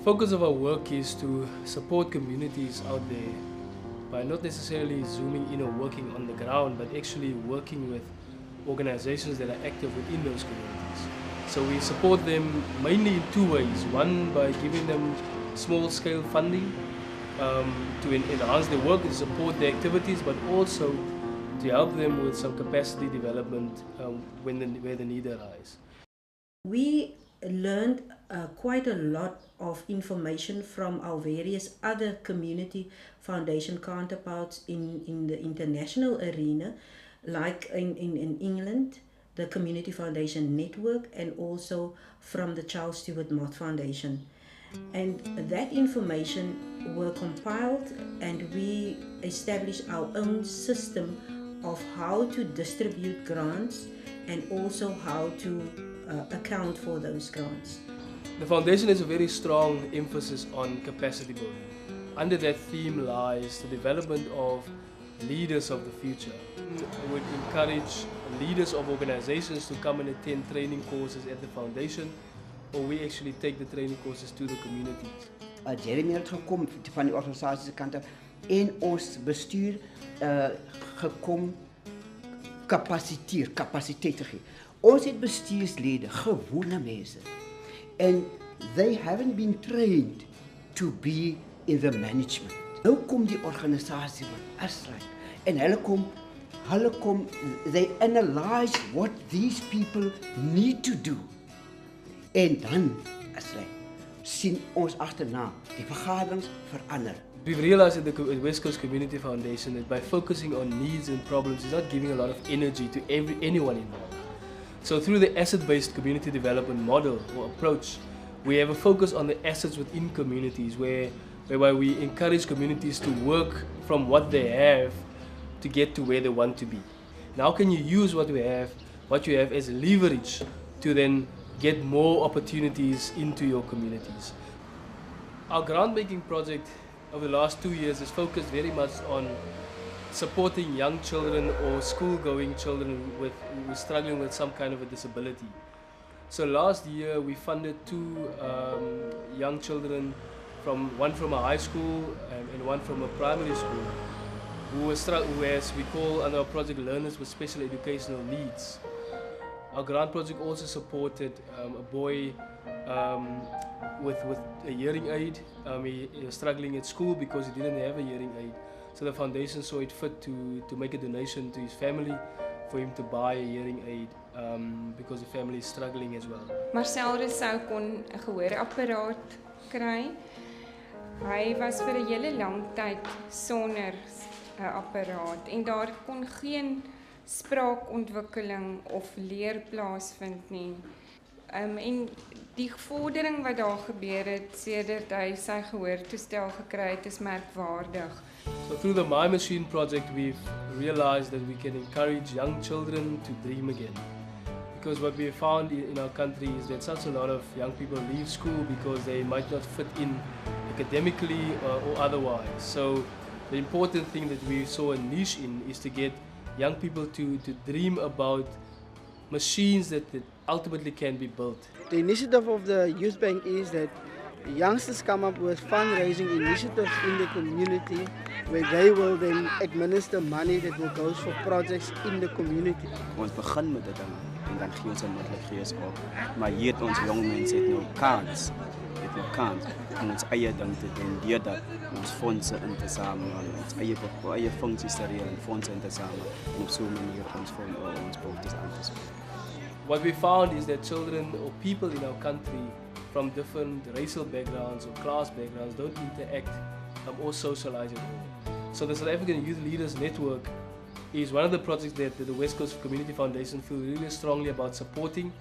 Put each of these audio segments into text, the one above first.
focus of our work is to support communities out there by not necessarily zooming in or working on the ground, but actually working with organizations that are active within those communities. So we support them mainly in two ways. One, by giving them small-scale funding to enhance their work and support their activities, but also to help them with some capacity development where the need arises. We learned quite a lot of information from our various other community foundation counterparts in the international arena, like in England, the Community Foundation Network, and also from the Charles Stewart Mott Foundation. And that information were compiled, and we established our own system of how to distribute grants and also how to account for those grants. The foundation has a very strong emphasis on capacity building. Under that theme lies the development of leaders of the future. We would encourage leaders of organizations to come and attend training courses at the foundation, or we actually take the training courses to the communities. Jeremy het gekom van die organisasie kant af en ons bestuur gekom kapasiteit te gee. Ons het bestuurslede, gewone mense. And they haven't been trained to be in the management. Nou kom die organisasie van Asrek en hulle kom, they analyze what these people need to do. En dan, Asrek, sien ons agterna, die vergaderings verander. We've realized at the West Coast Community Foundation that by focusing on needs and problems, it's not giving a lot of energy to anyone involved. So through the asset-based community development model or approach, we have a focus on the assets within communities whereby we encourage communities to work from what they have to get to where they want to be. Now can you use what you have as leverage to then get more opportunities into your communities? Our grant-making project over the last 2 years is focused very much on supporting young children or school-going children who are struggling with some kind of a disability. So last year we funded 2 young children, one from a high school and one from a primary school, who as we call under our project, learners with special educational needs. Our grant project also supported a boy with a hearing aid. He was struggling at school because he didn't have a hearing aid. So the foundation saw it fit to make a donation to his family for him to buy a hearing aid because the family is struggling as well. Marcel Rousseau kon 'n gehoorapparaat kry. Hy was vir 'n hele lang tyd sonder 'n apparaat en daar kon geen spraakontwikkeling of leer plaasvind nie. En die vordering wat daar gebeur het sedert hy sy gehoortoestel gekry het, is merkwaardig. So through the My Machine project, we've realized that we can encourage young children to dream again. Because what we have found in our country is that such a lot of young people leave school because they might not fit in academically or otherwise. So the important thing that we saw a niche in is to get young people to dream about machines that ultimately can be built. The initiative of the Youth Bank is that youngsters come up with fundraising initiatives in the community where they will then administer money that will go for projects in the community. Ons begin met dit en dan gee ons onmiddellik gees op. Maar hier het ons jong mense het nou kans om ons eie ding te doen, deurdat ons fondse in te samel, ons eie funksies te reël en fondse in te samel en op so 'n manier ons behoeftes aan te speel. What we found is that children or people in our country from different racial backgrounds or class backgrounds don't interact or socialize at all. So the South African Youth Leaders Network is one of the projects that the West Coast Community Foundation feel really strongly about supporting.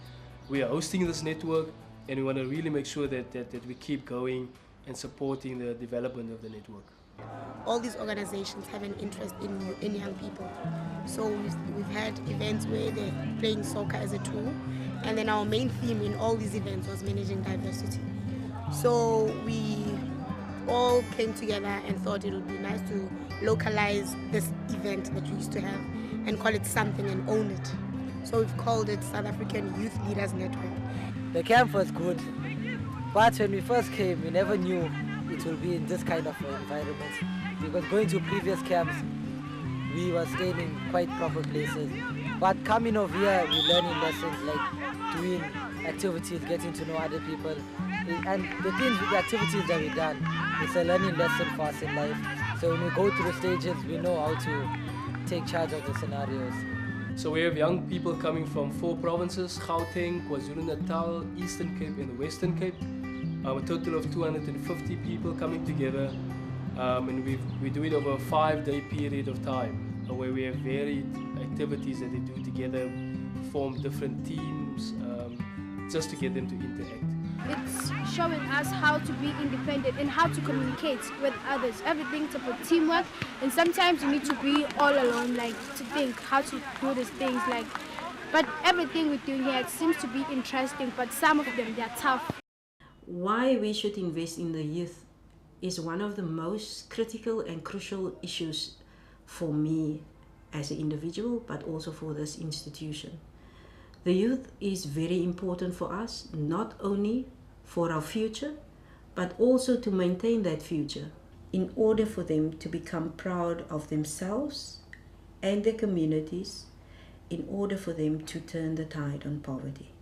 We are hosting this network and we want to really make sure that we keep going and supporting the development of the network. All these organizations have an interest in young people. So we've had events where they're playing soccer as a tool, and then our main theme in all these events was managing diversity. So we all came together and thought it would be nice to localize this event that we used to have and call it something and own it. So we've called it South African Youth Leaders Network. The camp was good, But when we first came, we never knew it will be in this kind of environment. Because going to previous camps, we were staying in quite proper places. But coming over here, we're learning lessons like doing activities, getting to know other people. And the things with the activities that we've done, it's a learning lesson for us in life. So when we go through stages, we know how to take charge of the scenarios. So we have young people coming from 4 provinces: Gauteng, KwaZulu-Natal, Eastern Cape and the Western Cape. A total of 250 people coming together, and we do it over a 5-day period of time, where we have varied activities that they do together, form different teams, just to get them to interact. It's showing us how to be independent and how to communicate with others. Everything's about teamwork, and sometimes you need to be all alone, like to think how to do these things. But everything we're doing here, it seems to be interesting, but some of them, they're tough. Why we should invest in the youth is one of the most critical and crucial issues for me as an individual, but also for this institution. The youth is very important for us, not only for our future, but also to maintain that future in order for them to become proud of themselves and their communities, in order for them to turn the tide on poverty.